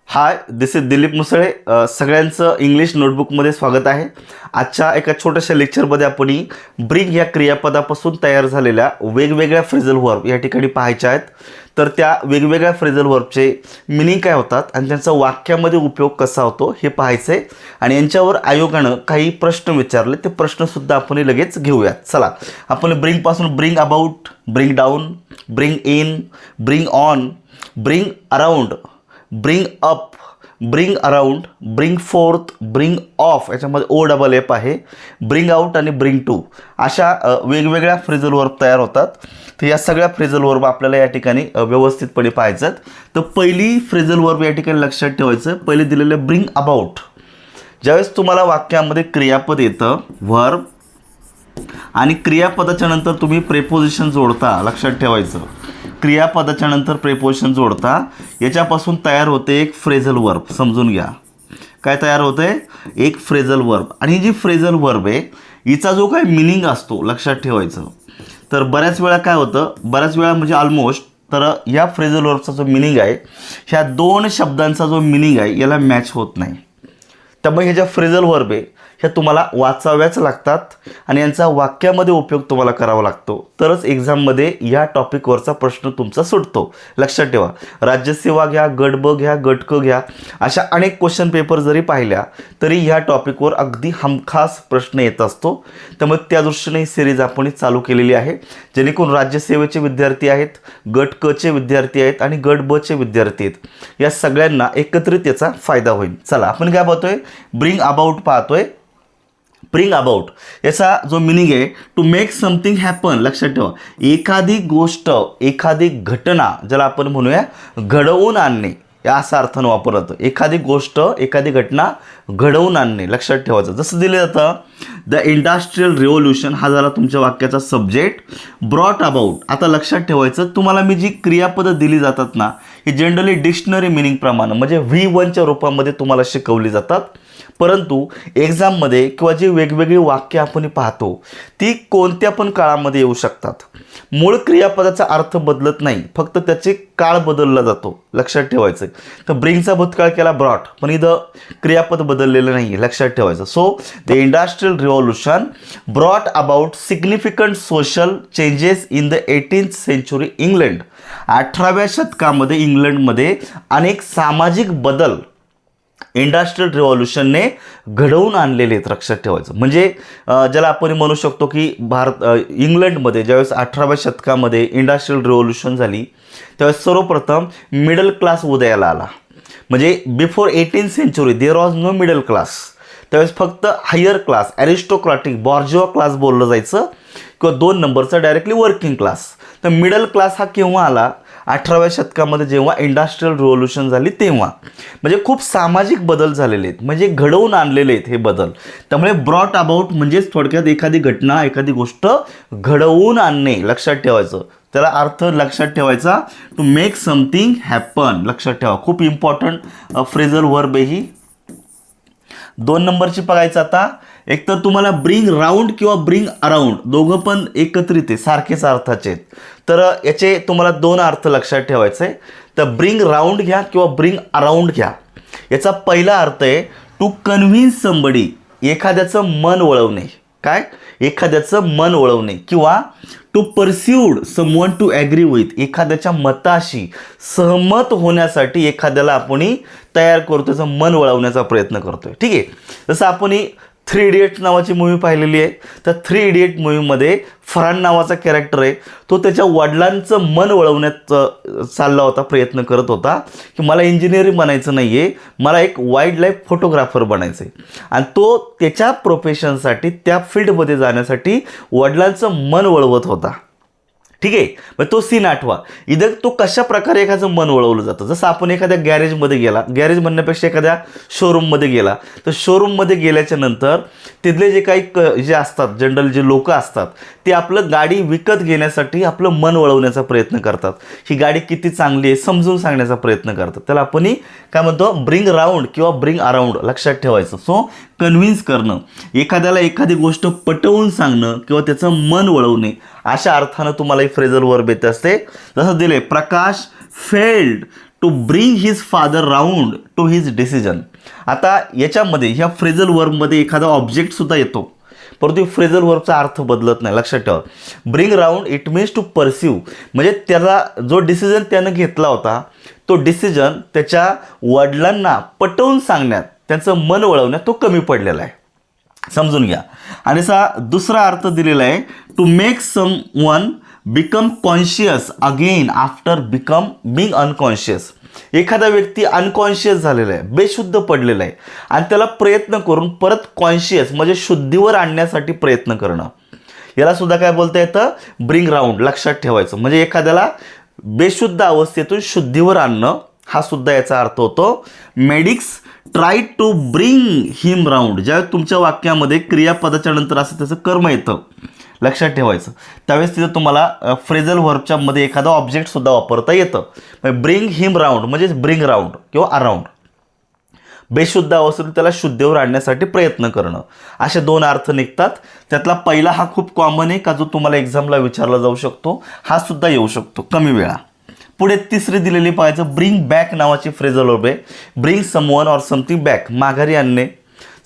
हाय, दिस is Dilip Musale. सगळ्यांचं English नोटबुकमध्ये स्वागत आहे. आजच्या एका छोट्याशा लेक्चरमध्ये आपण ब्रिंग या क्रियापदापासून तयार झालेल्या वेगवेगळ्या फ्रेझल वर्ब या ठिकाणी पाहायच्या आहेत. तर त्या वेगवेगळ्या फ्रेझल वर्बचे मिनिंग काय होतात आणि त्यांचा वाक्यामध्ये उपयोग कसा होतो हे पाहायचं आहे. आणि यांच्यावर आयोगानं काही प्रश्न विचारले, ते प्रश्नसुद्धा आपण लगेच घेऊयात. चला, आपण ब्रिंगपासून bring about, bring down, bring in, bring on, bring around, bring up, bring around, bring forth, bring off, याच्यामध्ये ओ डबल एफ आहे, ब्रिंग आउट आणि ब्रिंग टू, अशा वेगवेगळ्या फ्रेझल वर्ब तयार होतात. तर या सगळ्या फ्रेझल वर्ब आपल्याला या ठिकाणी व्यवस्थितपणे पाहायचं. तर पहिली फ्रेझल वर्ब या ठिकाणी लक्षात ठेवायचं, पहिले दिलेलं ब्रिंग अबाउट. ज्यावेळेस तुम्हाला वाक्यामध्ये क्रियापद येतं वर्ब आणि क्रियापदाच्या नंतर तुम्ही प्रेपोजिशन जोडता, लक्षात ठेवायचं, क्रियापदाच्या नंतर प्रेपोजिशन जोडता, याच्यापासून तयार होते एक फ्रेझल वर्ब. समजून घ्या, काय तयार होते? एक फ्रेझल वर्ब. आणि ही जी फ्रेझल वर्ब आहे हिचा जो काही मिनिंग असतो लक्षात ठेवायचं. तर बऱ्याच वेळा काय होतं, बऱ्याच वेळा म्हणजे ऑलमोस्ट, तर या फ्रेझल वर्बचा जो मिनिंग आहे, ह्या दोन शब्दांचा जो मिनिंग आहे याला मॅच होत नाही. त्यामुळे ह्या ज्या फ्रेझल वर्ब आहे ह्या तुम्हाला वाचाव्याच लागतात आणि यांचा वाक्यामध्ये उपयोग तुम्हाला करावा लागतो, तरच एक्झाममध्ये या टॉपिकवरचा प्रश्न तुमचा सुटतो. लक्षात ठेवा, राज्यसेवा घ्या, गट ब घ्या, गट क घ्या, अशा अनेक क्वेश्चन पेपर जरी पाहिल्या तरी ह्या टॉपिकवर अगदी हमखास प्रश्न येत असतो. त्यामुळे त्या दृष्टीने ही सिरीज आपण चालू केलेली आहे, जेणेकरून राज्यसेवेचे विद्यार्थी आहेत, गट क चे विद्यार्थी आहेत आणि गट ब चे विद्यार्थी आहेत, या सगळ्यांना एकत्रित याचा फायदा होईल. चला, आपण काय पाहतोय? ब्रिंग अबाउट पाहतोय. ब्रिंग अबाउट याचा जो मिनिंग आहे, टू मेक समथिंग हॅपन. लक्षात ठेवा, एखादी गोष्ट, एखादी घटना, ज्याला आपण म्हणूया घडवून आणणे, या असा अर्थानं वापरला जातो. एखादी गोष्ट, एखादी घटना घडवून आणणे, लक्षात ठेवायचं. जसं दिलं जातं, द इंडस्ट्रियल रिव्होल्यूशन, हा झाला तुमच्या वाक्याचा सब्जेक्ट. ब्रॉट अबाउट, आता लक्षात ठेवायचं, तुम्हाला मी जी क्रियापदं दिली जातात ना, ही जनरली डिक्शनरी मिनिंग प्रमाणे म्हणजे V1च्या रूपामध्ये तुम्हाला शिकवली जातात. परंतु एक्झाममध्ये किंवा जी वेगवेगळी वाक्य आपण पाहतो ती कोणत्या पण काळामध्ये येऊ शकतात. मूळ क्रियापदाचा अर्थ बदलत नाही, फक्त त्याचे काळ बदलला जातो, लक्षात ठेवायचं. तर ब्रिंगचा भूतकाळ केला ब्रॉट, पण इथं क्रियापद बदललेलं नाही आहे, लक्षात ठेवायचं. So the industrial revolution brought about significant social changes in the 18th century England. 18व्या शतकामध्ये इंग्लंडमध्ये अनेक सामाजिक बदल इंडस्ट्रियल रिव्हॉल्यूशनने घडवून आणलेले आहेत, लक्षात ठेवायचं. म्हणजे ज्याला आपण म्हणू शकतो की इंग्लंडमध्ये ज्यावेळेस 18व्या शतकामध्ये इंडस्ट्रियल रिव्हॉल्यूशन झाली त्यावेळेस सर्वप्रथम मिडल क्लास उदयाला आला. म्हणजे before 18th century there was no middle class. त्यावेळेस फक्त higher class, aristocratic, bourgeois class बोललं जायचं, किंवा 2 नंबरचा डायरेक्टली वर्किंग क्लास. तर मिडल क्लास हा केव्हा आला? 18व्या शतकामध्ये, जेव्हा इंडस्ट्रियल रिव्होल्यूशन झाली तेव्हा. म्हणजे खूप सामाजिक बदल झालेले आहेत, म्हणजे घडवून आणलेले आहेत हे बदल. त्यामुळे ब्रॉट अबाउट म्हणजेच थोडक्यात एखादी घटना, एखादी गोष्ट घडवून आणणे, लक्षात ठेवायचं. त्याला अर्थ लक्षात ठेवायचा, टू मेक समथिंग हॅपन. लक्षात ठेवा, खूप इम्पॉर्टंट फ्रेझल वर्ब आहे ही. 2 नंबरची बघायचं आता. एक तर तुम्हाला ब्रिंग राऊंड किंवा ब्रिंग अराउंड, दोघं पण एकत्रित आहे, सारखेच अर्थाचे आहेत. तर याचे तुम्हाला 2 अर्थ लक्षात ठेवायचे आहे. तर ब्रिंग राऊंड घ्या किंवा ब्रिंग अराउंड घ्या. याचा पहिला अर्थ आहे टू कन्व्हिन्स समबडी, एखाद्याचं मन वळवणे. काय? एखाद्याचं मन वळवणे. किंवा to persuade someone to agree with, एखाद्याच्या मताशी सहमत होण्यासाठी एखाद्याला आपण तयार करतो, त्याचं मन वळवण्याचा प्रयत्न करतोय. ठीक आहे. जसं आपण 3 इडियट्स नावाची मूवी पाहिलेली आहे. तर 3 इडियट मूवीमध्ये फरहान नावाचा कॅरेक्टर आहे, तो त्याच्या वडिलांचं मन वळवण्यात चालला होता, प्रयत्न करत होता की मला इंजिनिअरिंग बनायचं नाही आहे, मला एक वाईल्ड लाईफ फोटोग्राफर बनायचं आहे. आणि तो त्याच्या प्रोफेशनसाठी, त्या फील्डमध्ये जाण्यासाठी वडिलांचं मन वळवत होता. ठीक आहे. मग तो सीन आठवा. इथं तो कशा प्रकारे एखादं मन वळवलं जातं. जसं आपण एखाद्या गॅरेजमध्ये गेला, गॅरेज म्हणण्यापेक्षा एखाद्या शोरूममध्ये गेला, तर शोरूममध्ये गेल्याच्या नंतर तिथले जे काही जे असतात, जनरल जे लोक असतात, ते आपलं गाडी विकत घेण्यासाठी आपलं मन वळवण्याचा प्रयत्न करतात. ही गाडी किती चांगली आहे समजून सांगण्याचा प्रयत्न करतात. त्याला आपण काय म्हणतो? ब्रिंग राऊंड किंवा ब्रिंग अराउंड, लक्षात ठेवायचं. सो कन्व्हिन्स करणं, एखाद्याला एखादी गोष्ट पटवून सांगणं किंवा त्याचं मन वळवणे, अशा अर्थानं तुम्हाला ही फ्रेझल वर्ब येत असते. जसं दिले, Prakash failed to bring his father round to his decision. आता याच्यामध्ये ह्या फ्रेझल वर्बमध्ये एखादा ऑब्जेक्टसुद्धा येतो, परंतु फ्रेझल वर्बचा अर्थ बदलत नाही, लक्षात ठेवा. Bring round it means to persuade, म्हणजे त्याला जो डिसिजन त्यानं घेतला होता तो डिसिजन त्याच्या वडिलांना पटवून सांगण्यात, त्यांचं मन वळवण्यात तो कमी पडलेला आहे, समजून घ्या. आणि दुसरा अर्थ दिलेला आहे, to make someone become conscious again after being unconscious. एखादा व्यक्ती अनकॉन्शियस झालेला आहे, बेशुद्ध पडलेला आहे, आणि त्याला प्रयत्न करून परत कॉन्शियस म्हणजे शुद्धीवर आणण्यासाठी प्रयत्न करणं, याला सुद्धा काय बोलता येतं, ब्रिंग राऊंड. लक्षात ठेवायचं, म्हणजे एखाद्याला बेशुद्ध अवस्थेतून शुद्धीवर आणणं, हा सुद्धा याचा अर्थ होतो. Medics try to bring him round. ज्यावेळेस तुमच्या वाक्यामध्ये क्रियापदाच्या नंतर असं त्याचं कर्म येतं, लक्षात ठेवायचं, त्यावेळेस तिथं तुम्हाला फ्रेझल व्हर्बच्या मध्ये एखादा ऑब्जेक्टसुद्धा वापरता येतं. ब्रिंग हिम राऊंड म्हणजे ब्रिंग राऊंड किंवा अराऊंड, बेशुद्ध अवस्थेतून त्याला शुद्धीवर आणण्यासाठी प्रयत्न करणं, असे दोन अर्थ निघतात. त्यातला पहिला हा खूप कॉमन आहे, का जो तुम्हाला एक्झामला विचारला जाऊ शकतो, हा सुद्धा येऊ शकतो कमी वेळा. पुढे तिसरी दिलेली पाहायचं, ब्रिंग बॅक नावाची फ्रेझल वर्ब आहे. Bring someone or something back, माघारी आणणे.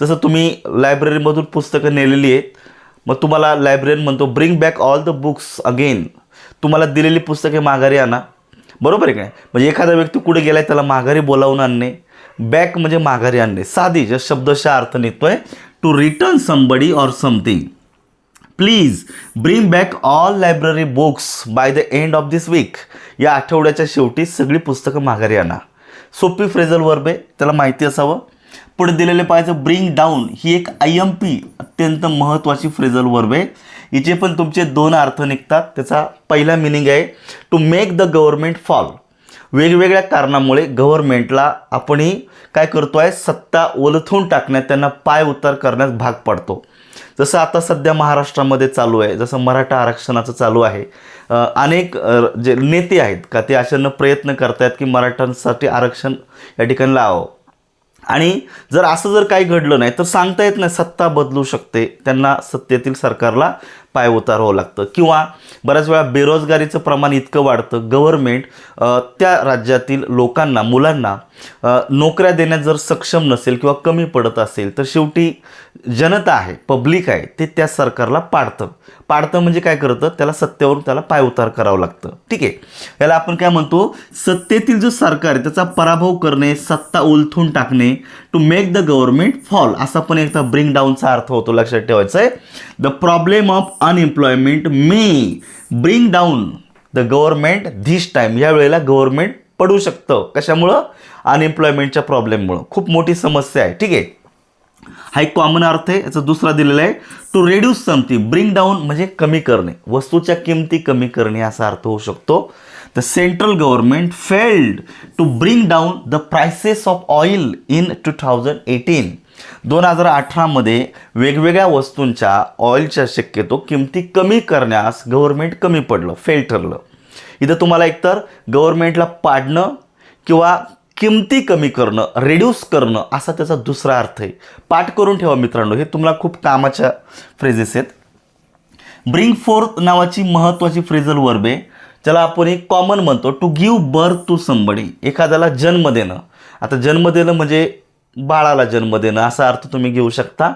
जसं तुम्ही लायब्ररीमधून पुस्तकं नेलेली आहेत, मग तुम्हाला लायब्ररीयन म्हणतो bring back all the books again, तुम्हाला दिलेली पुस्तके माघारी आणा, बरोबर आहे का नाही. म्हणजे एखादा व्यक्ती कुठे गेलाय त्याला माघारी बोलावून आणणे, बॅक म्हणजे माघारी आणणे. साधी जे शब्दशः अर्थ निघतोय, to return somebody or something. Please bring back all library books by the end of this week. या आठवड्याच्या शेवटी सगळी पुस्तकं माघारी आणा. सोपी फ्रेझल वर्ब आहे, त्याला माहिती असावं. पुढे दिलेले पाहायचं, ब्रिंग डाऊन ही एक IMP अत्यंत महत्त्वाची फ्रेझल वर्ब आहे. हिचे पण तुमचे दोन अर्थ निघतात. त्याचा पहिला मिनिंग आहे, to make the government fall. वेगवेगळ्या कारणामुळे गव्हर्नमेंटला आपणही काय करतो आहे, सत्ता ओलथून टाकण्यात, त्यांना पाय उतार करण्यास भाग पाडतो. जसं आता सध्या महाराष्ट्रामध्ये चालू आहे, जसं मराठा आरक्षणाचं चालू आहे. अनेक जे नेते आहेत का ते अशानं प्रयत्न करतायत की मराठ्यांसाठी आरक्षण या ठिकाणी लावावं. आणि जर असं जर काही घडलं नाही तर सांगता येत नाही, सत्ता बदलू शकते, त्यांना सत्तेतील सरकारला पाय उतारावं लागतं. किंवा बऱ्याच वेळा बेरोजगारीचं प्रमाण इतकं वाढतं, गव्हर्नमेंट त्या राज्यातील लोकांना, मुलांना नोकऱ्या देण्यात जर सक्षम नसेल किंवा कमी पडत असेल, तर शेवटी जनता आहे, पब्लिक आहे, ते त्या सरकारला पाडतं म्हणजे काय करतं, त्याला सत्तेवरून त्याला पाय उतार करावं लागतं. ठीक आहे, याला आपण काय म्हणतो, सत्तेतील जो सरकार आहे त्याचा पराभव करणे, सत्ता उलथून टाकणे, to make the government fall, असा पण एकदा ब्रिंग डाऊनचा अर्थ होतो, लक्षात ठेवायचं आहे. The problem of unemployment may bring down the government this time. या वेळेला गव्हर्नमेंट पडू शकतं, कशामुळं, अनएम्प्लॉयमेंटच्या प्रॉब्लेममुळं. खूप मोठी समस्या आहे. ठीक आहे, हा एक कॉमन अर्थ आहे. याचा दुसरा दिलेला आहे, to reduce something. Bring down म्हणजे कमी करणे, वस्तूच्या किमती कमी करणे असा अर्थ होऊ शकतो. The central government failed to bring down the prices of oil in 2018. 2018मध्ये वेगवेगळ्या वस्तूंच्या ऑइलच्या शक्यतो किमती कमी करण्यास गव्हर्नमेंट कमी पडलं, फेल ठरलं. इथं तुम्हाला एकतर गव्हर्नमेंटला पाडणं किंवा किमती कमी करणं, रिड्यूस करणं असा त्याचा दुसरा अर्थ आहे. पाठ करून ठेवा मित्रांनो, हे तुम्हाला खूप कामाच्या फ्रेजेस आहेत. ब्रिंग फोर्थ नावाची महत्त्वाची फ्रेझल वर्ब आहे, ज्याला आपण एक कॉमन म्हणतो, to give birth to somebody. एखाद्याला जन्म देणं. आता जन्म देणं म्हणजे बाळाला जन्म देणं असा अर्थ तुम्ही घेऊ शकता.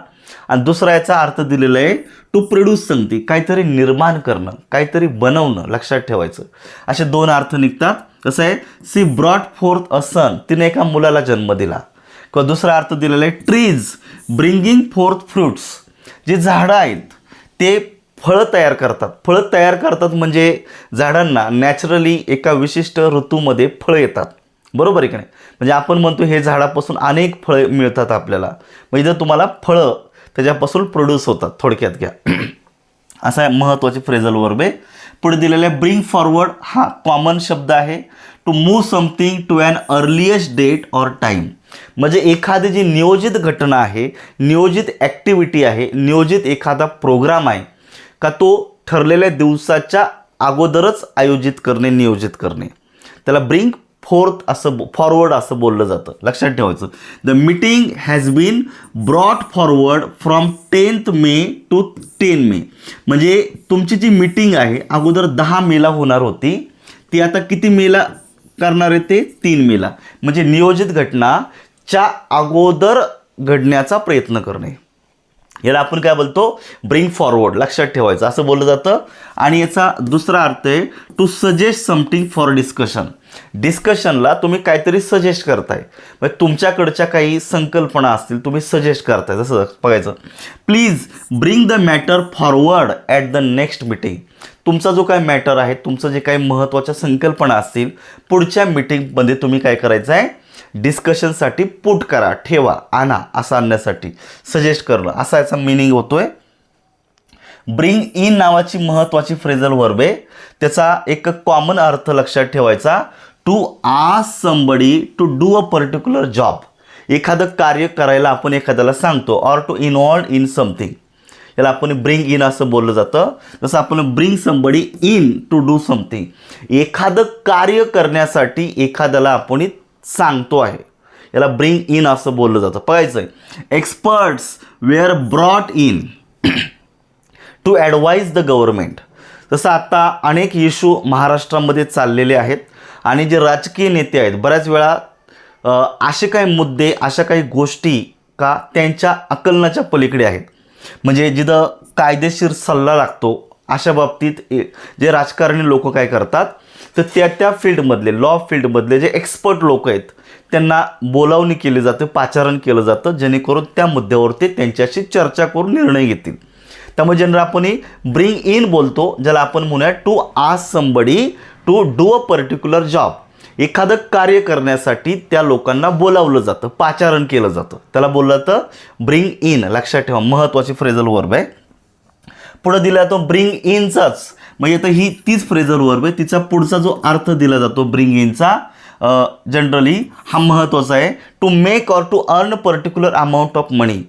आणि दुसरा याचा अर्थ दिलेला आहे, टू प्रोड्यूस समथिंग, काहीतरी निर्माण करणं, काहीतरी बनवणं, लक्षात ठेवायचं. असे दोन अर्थ निघतात. कसं आहे, सी ब्रॉट फोर्थ अ सन, तिने एका मुलाला जन्म दिला. किंवा दुसरा अर्थ दिलेला आहे, ट्रीज ब्रिंगिंग फोर्थ फ्रुट्स. जे झाडं आहेत ते फळं तयार करतात. फळं तयार करतात म्हणजे झाडांना नॅचरली एका विशिष्ट ऋतूमध्ये फळं येतात, बरोबर आहे की नाही. म्हणजे आपण म्हणतो हे झाडापासून अनेक फळं मिळतात आपल्याला, म्हणजे जर तुम्हाला फळं त्याच्यापासून प्रोड्यूस होतात, थोडक्यात घ्या. असा महत्त्वाची फ्रेझल वर्ब आहे. पुढे दिलेला आहे, ब्रिंग फॉरवर्ड हा कॉमन शब्द आहे. To move something to an earliest date or time. म्हणजे एखादी जी नियोजित घटना आहे, नियोजित ॲक्टिव्हिटी आहे, नियोजित एखादा प्रोग्राम आहे का तो ठरलेल्या दिवसाच्या अगोदरच आयोजित करणे, नियोजित करणे, त्याला ब्रिंग फॉरवर्ड असं बोललं जातं, लक्षात ठेवायचं. The meeting has been brought forward from 10th May to 10 May. म्हणजे तुमची जी मीटिंग आहे अगोदर 10 मेला होणार होती, ती आता किती मेला करणारे ते 3 मेला, म्हणजे नियोजित घटनाच्या अगोदर घडण्याचा प्रयत्न करणे, याला आपण काय बोलतो, ब्रिंग फॉरवर्ड. लक्षात ठेवायचं, असं बोललं जातं. आणि याचा दुसरा अर्थ आहे to suggest something for discussion. डिस्कशनला तुम्ही काहीतरी सजेस्ट करताय, म्हणजे तुमच्याकडच्या काही संकल्पना असतील तुम्ही सजेस्ट करताय. जसं बघायचं, please bring the matter forward at the next meeting. तुमचा जो काय मॅटर आहे, तुमचं जे काही महत्त्वाच्या संकल्पना असतील, पुढच्या मीटिंगमध्ये तुम्ही काय करायचं आहे, डिस्कशनसाठी पुट करा, ठेवा, आणा, असं आणण्यासाठी सजेस्ट करणं, असा याचा मिनिंग होतोय. ब्रिंग इन नावाची महत्त्वाची फ्रेजल वर्ब आहे. त्याचा एक कॉमन अर्थ लक्षात ठेवायचा, to ask somebody to do a particular job. एखादं कार्य करायला आपण एखाद्याला सांगतो, or to involve in something, याला आपण ब्रिंग इन असं बोललं जातं. जसं आपण bring somebody in to do something, एखादं कार्य करण्यासाठी एखाद्याला आपण सांगतो आहे, याला ब्रिंग इन असं बोललं जातं. बघायचं आहे, experts were brought in to advise the government. जसं आता अनेक इश्यू महाराष्ट्रामध्ये चाललेले आहेत आणि जे राजकीय नेते आहेत बऱ्याच वेळा असे काही मुद्दे, अशा काही गोष्टी का त्यांच्या आकलनाच्या पलीकडे आहेत, म्हणजे जिथं कायदेशीर सल्ला लागतो अशा बाबतीत जे राजकारणी लोक काय करतात, तर त्या फील्डमधले, लॉ फील्डमधले जे एक्सपर्ट लोक आहेत त्यांना बोलावणी केली जाते, पाचारण केलं जातं, जेणेकरून त्या मुद्द्यावरती त्यांच्याशी चर्चा करून निर्णय घेतील. त्यामुळे जनरल आपण ब्रिंग इन बोलतो, ज्याला आपण म्हणूया to ask somebody to do a particular job. एखादं कार्य करण्यासाठी त्या लोकांना बोलावलं जातं, पाचारण केलं जातं, त्याला बोललं जातं ब्रिंग इन. लक्षात ठेवा, महत्त्वाची फ्रेजल वर्ब आहे. पुढं दिला जातो ब्रिंग इनचाच, म्हणजे आता ही तीच फ्रेजल वर्ब आहे, तिचा पुढचा जो अर्थ दिला जातो ब्रिंग इनचा जनरली हा महत्त्वाचा आहे, to make or to earn particular amount of money.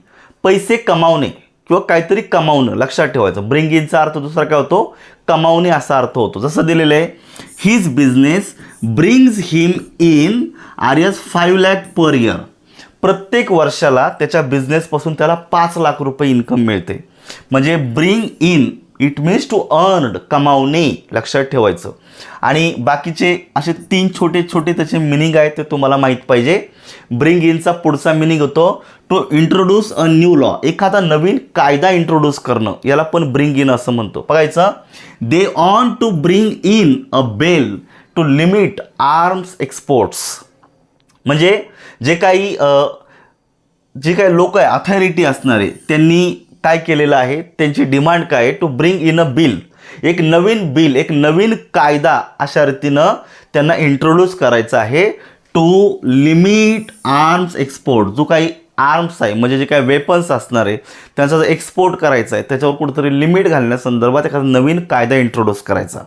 पैसे कमावणे किंवा काहीतरी कमावणं. लक्षात ठेवायचं, ब्रिंग इनचा अर्थ दुसरा काय होतो, कमावणे असा अर्थ होतो. जसं दिलेलं आहे, his business brings him in आर्यस 5 लाख पर इयर. प्रत्येक वर्षाला त्याच्या बिझनेसपासून त्याला 5 लाख रुपये इन्कम मिळते. म्हणजे bring in it means to earn, कमावणे. लक्षात ठेवायचं. आणि बाकीचे असे 3 छोटे छोटे त्याचे मिनिंग आहेत, ते तुम्हाला माहीत पाहिजे. ब्रिंग इनचा पुढचा मिनिंग होतो to introduce a new law. एखादा नवीन कायदा इंट्रोड्यूस करणं, याला पण ब्रिंग इन असं म्हणतो. बघायचं, they want to bring in a bill to limit arms exports. म्हणजे जे काही लोक आहे, अथॉरिटी असणारे, त्यांनी काय केलेलं आहे, त्यांची डिमांड काय आहे, to bring in a bill, एक नवीन बिल, एक नवीन कायदा अशा रीतीनं त्यांना इंट्रोड्यूस करायचा आहे, टू लिमिट आर्म्स एक्सपोर्ट. जो काही आर्म्स आहे, म्हणजे जे काही वेपन्स असणार आहे त्यांचा जर एक्सपोर्ट करायचा आहे, त्याच्यावर कुठेतरी लिमिट घालण्यासंदर्भात एखादा नवीन कायदा इंट्रोड्यूस करायचा.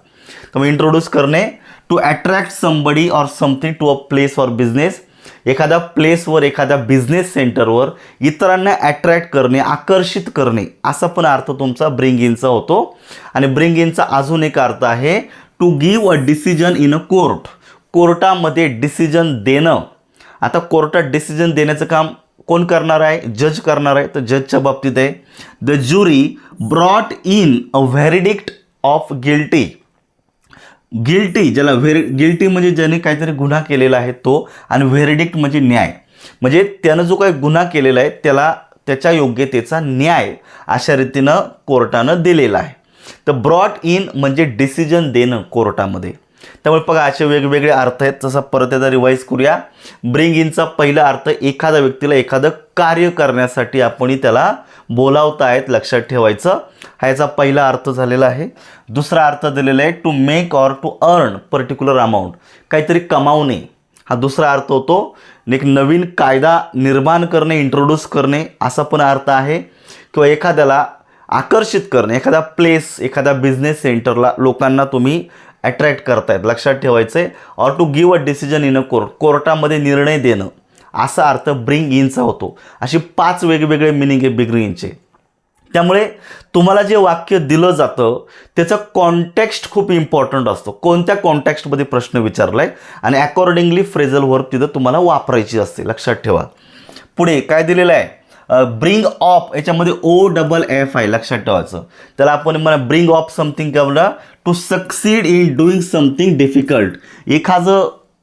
तर मग इंट्रोड्यूस करणे, to attract somebody or something to a place or business. एखाद्या प्लेसवर, एखाद्या बिझनेस सेंटरवर इतरांना अट्रॅक्ट करणे, आकर्षित करणे, असा पण अर्थ तुमचा ब्रिंग इनचा होतो. आणि ब्रिंग इनचा अजून एक अर्थ आहे, to give a decision in a court. कोर्टामध्ये डिसिजन देणं. आता कोर्टात डिसिजन देण्याचं काम कोण करणार आहे, जज करणार आहे. तर जजच्या बाबतीत आहे, the jury brought in a verdict of guilty. Guilty, ज्याला गिल्टी म्हणजे ज्याने काहीतरी गुन्हा केलेला आहे तो, आणि व्हेरिडिक्ट म्हणजे न्याय, म्हणजे त्यानं जो काही गुन्हा केलेला आहे त्याला त्याच्या योग्यतेचा न्याय अशा रीतीनं कोर्टानं दिलेला आहे. तर ब्रॉट इन म्हणजे डिसिजन देणं कोर्टामध्ये. त्यामुळे बघा, असे वेगवेगळे अर्थ आहेत. जसं परत एकदा रिवाईज करूया. ब्रिंग इनचा पहिला अर्थ, एखाद्या व्यक्तीला एखादं कार्य करण्यासाठी आपण त्याला बोलावतायत. लक्षात ठेवायचं, हा याचा पहिला अर्थ झालेला आहे. दुसरा अर्थ दिलेला आहे, to make or to earn particular amount, काहीतरी कमावणे, हा दुसरा अर्थ होतो. एक नवीन कायदा निर्माण करणे, इंट्रोड्यूस करणे, असा पण अर्थ आहे. किंवा एखाद्याला आकर्षित करणे, एखादा प्लेस, एखाद्या बिझनेस सेंटरला लोकांना तुम्ही अट्रॅक्ट करतायत. लक्षात ठेवायचं आहे. Or to give a decision in a court, कोर्टामध्ये निर्णय देणं, असा अर्थ ब्रिंग इनचा होतो. अशी 5 वेगवेगळे मिनिंग आहे ब्रिंग इनचे. त्यामुळे तुम्हाला जे वाक्य दिलं जातं त्याचं कॉन्टेक्स्ट खूप इम्पॉर्टंट असतो. कोणत्या कॉन्टेक्स्टमध्ये प्रश्न विचारला आहे आणि अकॉर्डिंगली फ्रेजल वर्ब तिथं तुम्हाला वापरायची असते. लक्षात ठेवा. पुढे काय दिलेलं आहे, ब्रिंग ऑफ, याच्यामध्ये OFF आहे. लक्षात ठेवायचं. त्याला आपण म्हणा ब्रिंग ऑफ समथिंग, काय म्हणा, to succeed in doing something difficult.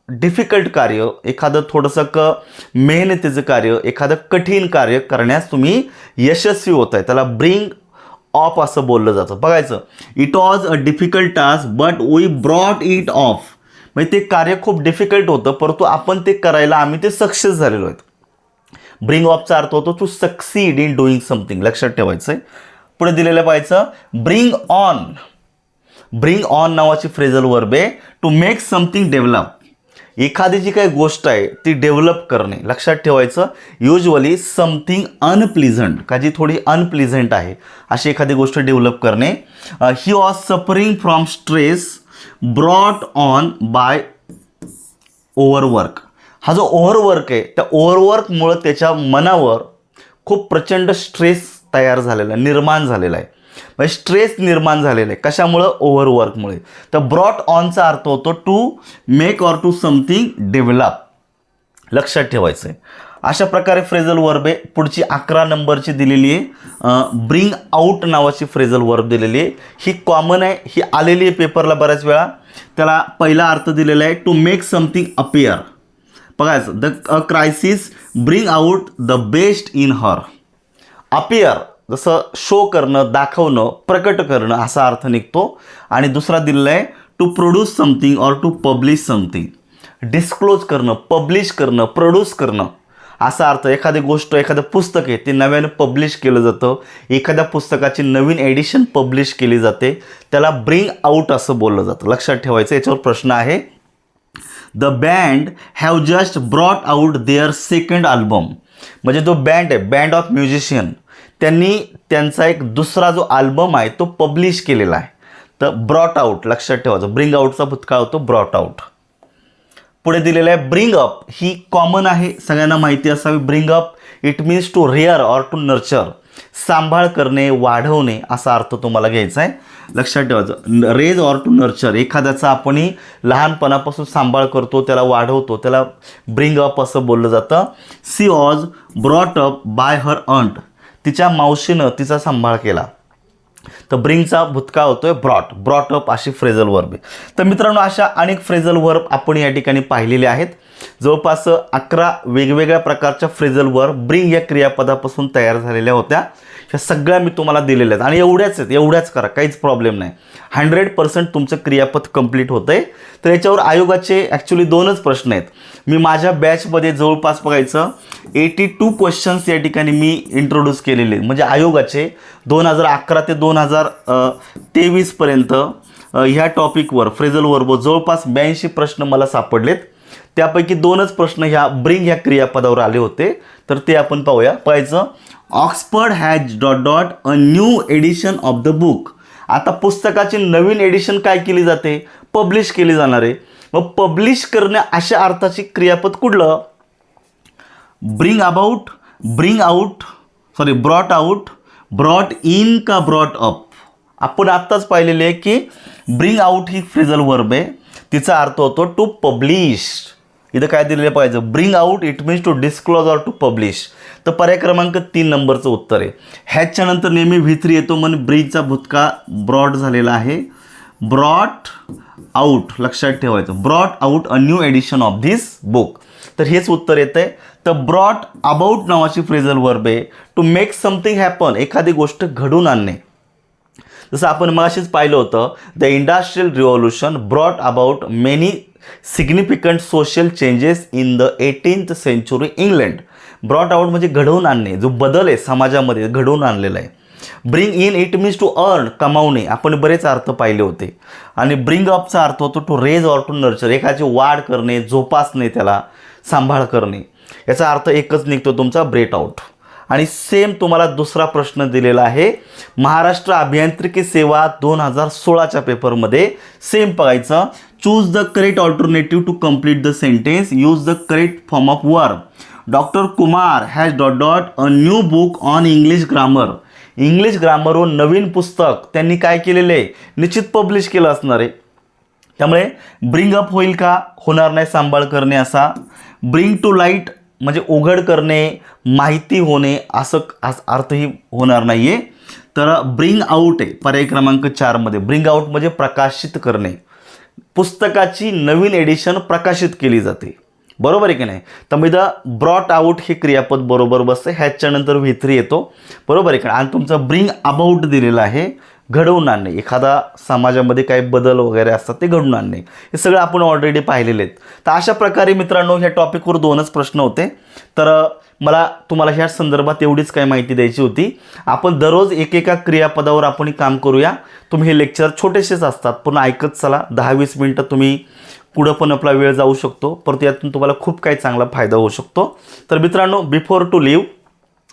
Difficult कार्य, एखादं थोडंसं मेहनतीचं कार्य, एखादं कठीण कार्य करण्यास तुम्ही यशस्वी होत आहे, त्याला ब्रिंग ऑफ असं बोललं जातं. बघायचं, it was a difficult task but we brought it off. म्हणजे ते कार्य खूप डिफिकल्ट होतं, परंतु आपण ते करायला आम्ही ते सक्सेस झालेलो आहेत. ब्रिंग ऑफचा अर्थ होतो to succeed in doing something. लक्षात ठेवायचं आहे. पुढे दिलेलं पाहायचं, ब्रिंग ऑन. ब्रिंग ऑन नावाची फ्रेजल वर्ब आहे टू मेक समथिंग डेव्हलप. एखादी जी काही गोष्ट आहे ती डेव्हलप करणे. लक्षात ठेवायचं, युजली समथिंग अनप्लिझंट, का जी थोडी अनप्लिझंट आहे अशी एखादी गोष्ट डेव्हलप करणे. He was suffering from stress brought on by overwork. हा जो ओव्हरवर्क आहे त्या ओव्हरवर्कमुळं त्याच्या मनावर खूप प्रचंड स्ट्रेस तयार झालेला आहे, निर्माण झालेला आहे. म्हणजे स्ट्रेस निर्माण झालेला आहे. कशामुळं? ओव्हरवर्कमुळे. तर ब्रॉट ऑनचा अर्थ होतो to make or to something develop. लक्षात ठेवायचं आहे. अशा प्रकारे फ्रेजल वर्ब आहे. पुढची 11 नंबरची दिलेली आहे ब्रिंग आउट नावाची फ्रेजल वर्ब दिलेली आहे. ही कॉमन आहे, ही आलेली आहे पेपरला बऱ्याच वेळा. त्याला पहिला अर्थ दिलेला आहे टू मेक समथिंग अपियर. बघायचं, the a crisis bring out the best in her. Appear जसं शो करणं, दाखवणं, प्रकट करणं असा अर्थ निघतो. आणि दुसरा दिलेला आहे to produce something or to publish something. Disclose करणं, पब्लिश करणं, प्रोड्यूस करणं असा अर्थ. एखादी गोष्ट, एखादं पुस्तक आहे ते नव्याने पब्लिश केलं जातं, एखाद्या पुस्तकाची नवीन एडिशन पब्लिश केली जाते, त्याला ब्रिंग आउट असं बोललं जातं. लक्षात ठेवायचं. याच्यावर प्रश्न आहे, the band have just brought out their second album. म्हणजे जो बँड आहे, बँड ऑफ म्युझिशियन, त्यांनी त्यांचा एक दुसरा जो अल्बम आहे तो पब्लिश केलेला आहे. तर ब्रॉट आउट लक्षात ठेवायचं. ब्रिंग आउटचा भूतकाळ होतो ब्रॉट आउट. पुढे दिलेलं आहे ब्रिंग अप. ही कॉमन आहे, सगळ्यांना माहिती असावी. Bring up it means to rear or to nurture. सांभाळ करणे, वाढवणे असा अर्थ तुम्हाला घ्यायचा आहे. लक्षात ठेवायचं. Raise or to nurture. एखाद्याचा आपणही लहानपणापासून सांभाळ करतो, त्याला वाढवतो, त्याला ब्रिंग अप असं बोललं जातं. She was brought up by her aunt. तिच्या मावशीनं तिचा सांभाळ केला. तर ब्रिंगचा भूतकाळ होतोय ब्रॉट. ब्रॉट अप अशी फ्रेजल वर्ब आहे. तर मित्रांनो, अशा अनेक फ्रेजल वर्ब आपण या ठिकाणी पाहिलेले आहेत. जवळपास 11 वेगवेगळ्या प्रकारच्या फ्रेजल वर्ब ब्रिंग या क्रियापदापासून तयार झालेल्या होत्या. ह्या सगळ्या मी तुम्हाला दिलेल्या आहेत आणि एवढ्याच आहेत, एवढ्याच करा, काहीच प्रॉब्लेम नाही. 100% तुमचं क्रियापद कंप्लीट होतं आहे. तर याच्यावर आयोगाचे ॲक्च्युली 2च प्रश्न आहेत. मी माझ्या बॅचमध्ये जवळपास बघायचं 82 क्वेश्चन्स या ठिकाणी मी इंट्रोड्यूस केलेले आहेत. म्हणजे आयोगाचे 2011 ते 2023 पर्यंत ह्या टॉपिकवर फ्रेजल वर्ब जवळपास 82 प्रश्न मला सापडलेत. त्यापैकी 2च प्रश्न ह्या ब्रिंग ह्या क्रियापदावर आले होते. तर ते आपण पाहूया. पाहायचं, Oxford has dot dot a new edition of the book. आता पुस्तकाची नवीन एडिशन काय केली जाते? पब्लिश केली जाणार आहे. मग पब्लिश करणे अशा अर्थाची क्रियापद कुठलं? Bring about, bring out, sorry brought out, brought in का ब्रॉट अप. आपण आत्ताच पाहिलेले आहे की ब्रिंग आउट ही फ्रेजल वर्ब आहे. तिचा अर्थ होतो टू पब्लिश. इथं काय दिलेलं पाहिजे? Bring out it means to disclose or to publish. तर पर्याय क्रमांक 3 नंबरचं उत्तर आहे. ह्याच्या नंतर नेहमी V3 येतो. म्हणून ब्रिंगचा भूतकाळ ब्रॉट झालेला आहे. ब्रॉट आउट लक्षात ठेवायचं. Brought out a new edition of this book. तर हेच उत्तर येतं आहे. तर ब्रॉट अबाउट नावाची फ्रेजल वर्ब आहे टू मेक समथिंग हॅपन. एखादी गोष्ट घडून आणणे. जसं आपण मगाशीच पाहिलं होतं, the industrial revolution brought about many significant social changes in the 18th century England. Brought out म्हणजे घडवून आणणे, जो बदल आहे समाजामध्ये घडवून आणलेला आहे. Bring in it means to earn, कमावणे. आपण बरेच अर्थ पाहिले होते. आणि ब्रिंग अपचा अर्थ होतो to raise or to nurture. एखादी वाढ करणे, जोपासणे, त्याला सांभाळ करणे. याचा अर्थ एकच निघतो तुमचा ब्रेट आउट. आणि सेम तुम्हाला दुसरा प्रश्न दिलेला आहे महाराष्ट्र अभियांत्रिकी सेवा 2016च्या पेपरमध्ये. सेम बघायचं, choose the correct alternative to complete the sentence, use the correct form of verb. Doctor Kumar has dot dot a new book on English grammar. English ग्रामरवर नवीन पुस्तक त्यांनी काय केलेलं आहे? निश्चित पब्लिश केलं असणार आहे. त्यामुळे ब्रिंग अप होईल का? होणार नाही. सांभाळ करणे असा. ब्रिंग टू लाईट म्हणजे उघड करणे, माहिती होणे असं अर्थही होणार नाही आहे. तर ब्रिंग आउट आहे पर्याय क्रमांक 4 मध्ये. ब्रिंग आउट म्हणजे प्रकाशित करणे. पुस्तकाची नवीन एडिशन प्रकाशित केली जाते. बरोबर आहे की नाही. तर मग इथं ब्रॉट आउट हे क्रियापद बरोबर बसते. ह्याच्यानंतर V3 येतो. बरोबर आहे का. आणि तुमचं ब्रिंग अबाउट दिलेलं आहे, घडवून आणणे. एखादा समाजामध्ये काही बदल वगैरे असतात ते घडवून आणणे. हे सगळं आपण ऑलरेडी पाहिलेले आहेत. तर अशा प्रकारे मित्रांनो ह्या टॉपिकवर 2च प्रश्न होते. तर मला तुम्हाला ह्या संदर्भात एवढीच काही माहिती द्यायची होती. आपण दररोज एकेका क्रियापदावर आपण काम करूया. तुम्ही हे लेक्चर छोटेसेच असतात पण ऐकत चला. 10-20 मिनटं तुम्ही पुढं पण आपला वेळ जाऊ शकतो, परंतु यातून तुम्हाला खूप काही चांगला फायदा होऊ शकतो. तर मित्रांनो बिफोर टू लिव्ह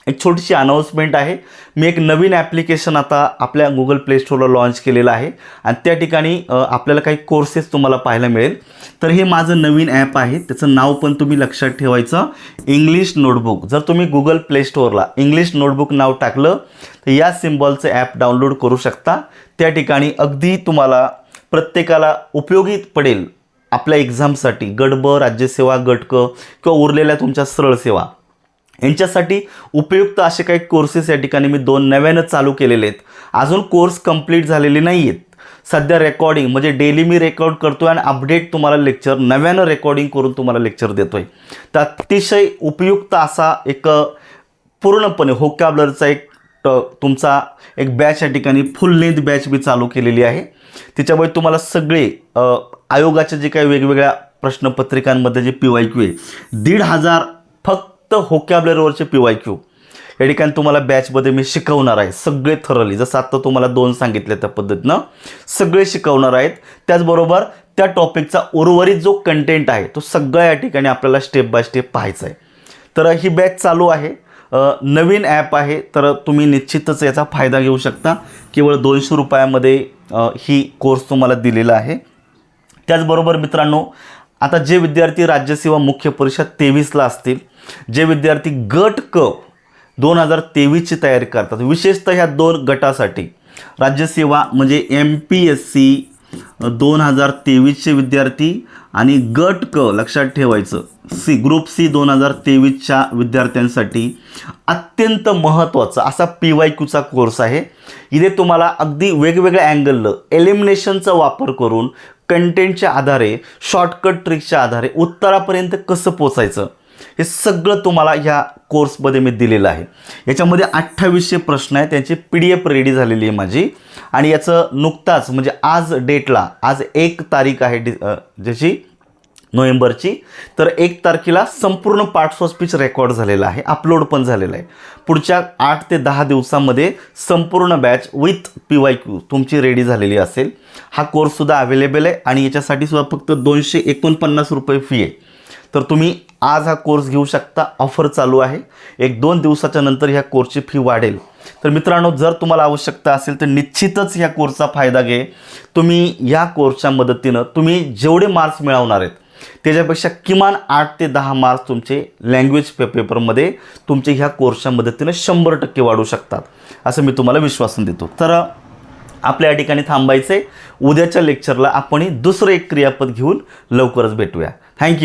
एक छोटीशी अनाउन्समेंट आहे. मी एक नवीन ॲप्लिकेशन आता आपल्या गुगल प्ले स्टोरला लॉन्च केलेलं आहे आणि त्या ठिकाणी आपल्याला काही कोर्सेस तुम्हाला पाहायला मिळेल. तर हे माझं नवीन ॲप आहे. त्याचं नाव पण तुम्ही लक्षात ठेवायचं, इंग्लिश नोटबुक. जर तुम्ही गुगल प्ले स्टोरला इंग्लिश नोटबुक नाव टाकलं तर या सिम्बॉलचं ॲप डाउनलोड करू शकता. त्या ठिकाणी अगदी तुम्हाला प्रत्येकाला उपयोगी पडेल आपल्या एक्झामसाठी. गट ब, राज्यसेवा, गट क किंवा उरलेल्या तुमच्या सरळ सेवा यांच्यासाठी उपयुक्त असे काही कोर्सेस या ठिकाणी मी 2 नव्यानं चालू केलेले आहेत. अजून कोर्स कंप्लीट झालेले नाही आहेत. सध्या रेकॉर्डिंग म्हणजे डेली मी रेकॉर्ड करतो आणि अपडेट तुम्हाला लेक्चर नव्यानं रेकॉर्डिंग करून तुम्हाला लेक्चर देतो आहे. तर अतिशय उपयुक्त असा एक पूर्णपणे व्होकॅब्युलरीचा एक तुमचा एक बॅच या ठिकाणी फुल लेंथ बॅच मी चालू केलेली आहे. त्याच्यामुळे तुम्हाला सगळे आयोगाचे जे काही वेगवेगळ्या प्रश्नपत्रिकांमध्ये जे PYQ आहे 1,500 फक्त व्होकॅब्युलरीवरचे PYQ या ठिकाणी तुम्हाला बॅचमध्ये मी शिकवणार आहे. सगळे थरली, जसं आत्ता तुम्हाला 2 सांगितले त्या पद्धतीनं सगळे शिकवणार आहेत. त्याचबरोबर त्या टॉपिकचा उर्वरित जो कंटेंट आहे तो सगळा या ठिकाणी आपल्याला स्टेप बाय स्टेप पाहायचा आहे. तर ही बॅच चालू आहे. नवीन ॲप आहे तर तुम्ही निश्चितच याचा फायदा घेऊ शकता. केवळ 200 रुपयामध्ये ही कोर्स तुम्हाला दिलेला आहे. त्याचबरोबर मित्रांनो आता जे विद्यार्थी राज्यसेवा मुख्य परीक्षा 23ला असतील, जे विद्यार्थी गट क 2023ची तयारी करतात, विशेषतः ह्या 2 गटासाठी राज्यसेवा म्हणजे MPSC 2023चे विद्यार्थी आणि गट क लक्षात ठेवायचं ग्रुप C 2023च्या विद्यार्थ्यांसाठी अत्यंत महत्त्वाचा असा PYQचा कोर्स आहे. इथे तुम्हाला अगदी वेगवेगळ्या अँगलनं एलिमिनेशनचा वापर करून कंटेंटच्या आधारे शॉर्टकट ट्रिक्सच्या आधारे उत्तरापर्यंत कसं पोचायचं हे सगळं तुम्हाला ह्या कोर्समध्ये मी दिलेलं आहे. याच्यामध्ये 2800 प्रश्न आहेत. त्यांची PDF रेडी झालेली आहे माझी आणि याचं नुकताच म्हणजे आज डेटला आज 1 तारीख आहे ज्याची नोव्हेंबरची, तर 1 तारखेला संपूर्ण पार्ट्स ऑफ स्पीच रेकॉर्ड झालेला आहे, अपलोड पण झालेला आहे. पुढच्या 8 ते 10 दिवसामध्ये संपूर्ण बॅच विथ PYQ तुमची रेडी झालेली असेल. हा कोर्ससुद्धा अवेलेबल आहे आणि याच्यासाठी सुद्धा फक्त 249 रुपये फी आहे. तर तुम्ही आज हा कोर्स घेऊ शकता. ऑफर चालू आहे. 1-2 दिवसाच्या नंतर ह्या कोर्सची फी वाढेल. तर मित्रांनो जर तुम्हाला आवश्यकता असेल तर निश्चितच ह्या कोर्सचा फायदा घे. तुम्ही या कोर्सच्या मदतीनं तुम्ही जेवढे मार्क्स मिळवणार आहेत त्याच्यापेक्षा किमान 8 ते 10 मार्क्स तुमचे लँग्वेज पेपरमध्ये तुमचे ह्या कोर्सच्या मदतीनं 100% वाढू शकतात असं मी तुम्हाला विश्वासन देतो. तर आपल्या या ठिकाणी थांबायचे. उद्याच्या लेक्चरला आपण दुसरं एक क्रियापद घेऊन लवकरच भेटूया. थँक्यू.